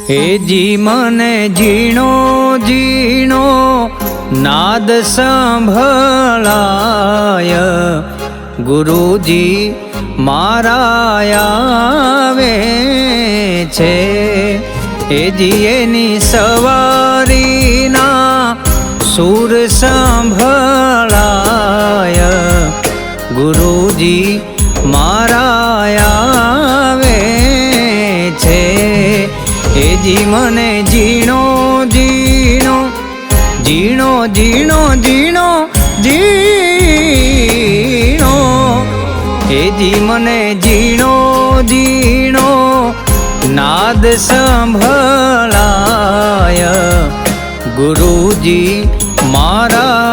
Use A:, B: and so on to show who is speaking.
A: હેજી મને ઝીણો ઝીણો નાદ સંભળાય, ગુરુજી મારા આવે છે. હેજી એની સવારીના સુર સંભળાય, ગુરુજી મારા આવે છે. હેજી મને ઝીણો ઝીણો ઝીણો ઝીણો ઝીણો ઝીણો, હેજી મને ઝીણો ઝીણો નાદ સંભળાય, ગુરુજી મારા